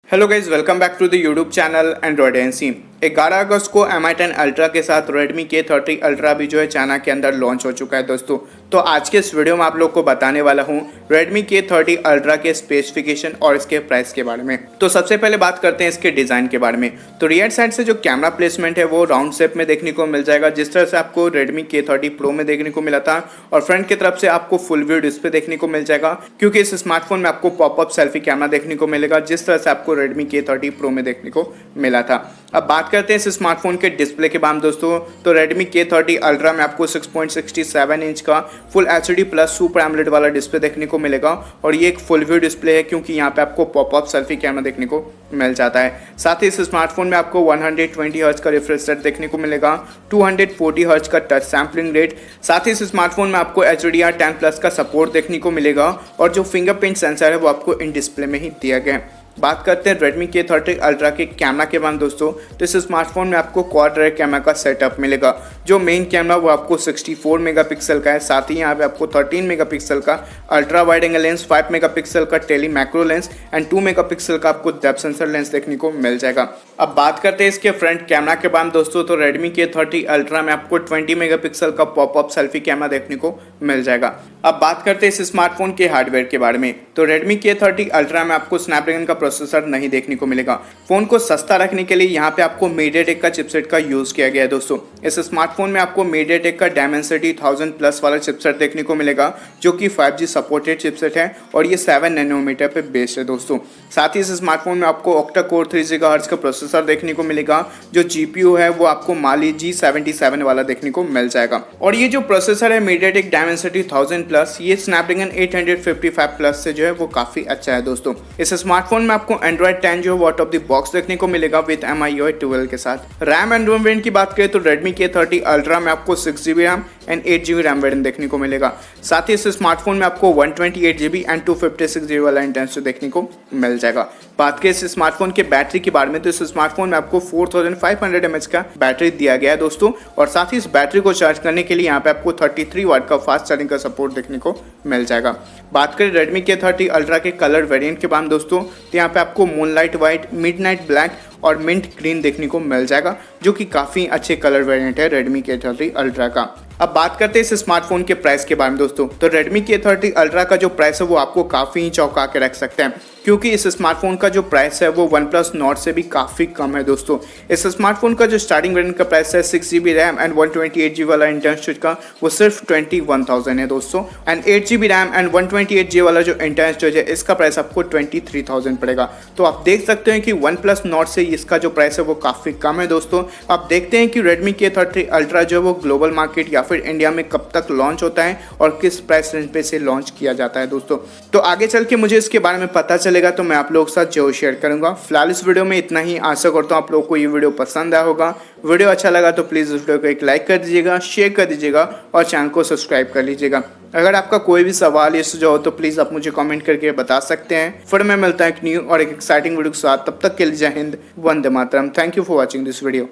Hello guys, welcome back to the YouTube channel Android NC. 11 अगस्त को Mi10 ultra के साथ Redmi K30 अल्ट्रा भी जो है चाइना के अंदर लॉन्च हो चुका है दोस्तों। तो आज के इस वीडियो में आप लोग को बताने वाला हूँ Redmi K30 अल्ट्रा के स्पेसिफिकेशन और इसके प्राइस के बारे में। तो सबसे पहले बात करते हैं इसके डिज़ाइन के बारे में। तो रियर साइड से जो कैमरा प्लेसमेंट है वो राउंड शेप में देखने को मिल जाएगा, जिस तरह से आपको Redmi K30 Pro में देखने को मिला था। और फ्रंट की तरफ से आपको फुल व्यू डिस्प्ले देखने को मिल जाएगा, क्योंकि इस स्मार्टफोन में आपको पॉपअप सेल्फी कैमरा देखने को मिलेगा, जिस तरह से आपको Redmi K30 Pro में देखने को मिला था। अब बात करते हैं इस स्मार्टफोन के डिस्प्ले के बारे में दोस्तों। तो Redmi K30 अल्ट्रा में आपको 6.67 इंच का full HD plus super AMOLED वाला डिस्प्ले देखने को मिलेगा, और ये एक फुल व्यू डिस्प्ले है, क्योंकि यहाँ पे आपको पॉपअप सेल्फी कैमरा देखने को मिल जाता है। साथ ही इस स्मार्टफोन में आपको 120 हर्ट्ज का रिफ्रेश रेट देखने को मिलेगा, 240 हर्ट्ज का टच सैम्पलिंग रेट। साथ ही इस स्मार्टफोन में आपको HDR10 प्लस का सपोर्ट देखने को मिलेगा, और जो फिंगरप्रिंट सेंसर है वो आपको इन डिस्प्ले में ही दिया गया है। बात करते हैं Redmi K30 अल्ट्रा के कैमरा के बारे में दोस्तों। तो इस स्मार्टफोन में आपको क्वाड रेयर कैमरा का सेटअप मिलेगा। जो मेन कैमरा वो आपको 64 मेगापिक्सल का है। साथ ही यहाँ पे आपको 13 मेगापिक्सल का ultra wide angle lens, 5 megapixel का tele macro lens and 2 megapixel का आपको डेप्थ सेंसर लेंस देखने को मिल जाएगा। अब बात करते हैं इसके फ्रंट कैमरा के बारे में दोस्तों। तो Redmi K30 अल्ट्रा में आपको 20 मेगापिक्सल का पॉपअप सेल्फी कैमरा देखने को मिल जाएगा। अब बात करते हैं इस स्मार्टफोन के हार्डवेयर के बारे में। तो Redmi K30 अल्ट्रा में आपको स्नैपड्रैगन का प्रोसेसर नहीं देखने को मिलेगा। फोन को सस्ता रखने के लिए यहाँ पे आपको MediaTek का चिपसेट का यूज किया गया है दोस्तों। इस स्मार्टफोन में आपको MediaTek का Dimensity 1000 प्लस वाला चिपसेट देखने को मिलेगा, जो कि 5G सपोर्टेड चिपसेट है, और ये 7 नैनोमीटर पे बेस्ड है दोस्तों। साथ ही इस स्मार्टफोन में आपको ऑक्टा कोर 3 GHz का प्रोसेसर देखने को मिलेगा। जो GPU है वो आपको Mali G77 वाला देखने को मिल जाएगा। और ये जो प्रोसेसर है MediaTek Dimensity 1000 प्लस, ये स्नैपड्रैगन 855 प्लस से जो है वो काफी अच्छा है दोस्तों। इस स्मार्टफोन में आपको Android 10 जो आउट ऑफ द बॉक्स देखने को मिलेगा विद MIUI 12 के साथ। रैम एंड रोम वेरिएंट की बात करें तो Redmi K30 अल्ट्रा में आपको 6GB RAM and 8GB RAM variant देखने को मिलेगा। साथ ही इस स्मार्टफोन में आपको 128GB एंड 256GB वाला इंटेंसिटी देखने को मिल जाएगा। बात करें इस स्मार्टफोन के बैटरी के बारे में तो इस स्मार्टफोन में आपको 4500 mAh का बैटरी दिया गया है दोस्तों। और साथ ही इस बैटरी को चार्ज करने के लिए यहाँ पे आपको 33 वाट का फास्ट चार्जिंग का सपोर्ट देखने को मिल जाएगा। बात करें Redmi K30 अल्ट्रा के कलर वेरिएंट के बारे में दोस्तों, तो यहाँ पे आपको मूनलाइट वाइट, मिडनाइट ब्लैक और मिंट ग्रीन देखने को मिल जाएगा, जो कि काफ़ी अच्छे कलर वेरिएंट है Redmi K30 अल्ट्रा का। अब बात करते हैं इस स्मार्टफोन के प्राइस के बारे में दोस्तों। तो Redmi K30 अल्ट्रा का जो प्राइस है वो आपको काफ़ी ही चौंका के रख सकते हैं, क्योंकि इस स्मार्टफोन का जो प्राइस है वो OnePlus Nord से भी काफ़ी कम है दोस्तों। इस स्मार्टफोन का जो स्टार्टिंग वेरिएंट का प्राइस है 6GB रैम एंड 128GB वाला इंटरनल स्टोरेज का, वो सिर्फ 21,000 है दोस्तों। And 8GB RAM and 128GB वाला जो इंटरनल स्टोरेज है, इसका प्राइस आपको 23,000 पड़ेगा। तो आप देख सकते हैं कि OnePlus Nord से इसका जो प्राइस है वो काफ़ी कम है दोस्तों। आप देखते हैं कि Redmi K30 अल्ट्रा जो है वो ग्लोबल मार्केट या फिर इंडिया में कब तक लॉन्च होता है और किस प्राइस रेंज पे से लॉन्च किया जाता है दोस्तों। तो आगे चल के मुझे इसके बारे में पता चलेगा तो मैं आप लोगों के साथ जरूर शेयर करूंगा। फिलहाल इस वीडियो में इतना ही। आशा करता हूँ आप लोगों को ये वीडियो पसंद आया होगा। वीडियो अच्छा लगा तो प्लीज़ इस वीडियो को एक लाइक कर दीजिएगा, शेयर कर दीजिएगा और चैनल को सब्सक्राइब कर लीजिएगा। अगर आपका कोई भी सवाल या सुझाव हो तो प्लीज़ आप मुझे कमेंट करके बता सकते हैं। फिर मैं मिलता हूं एक न्यू और एक एक्साइटिंग वीडियो के साथ। तब तक के लिए जय हिंद, वंदे मातरम। Thank you for watching this video.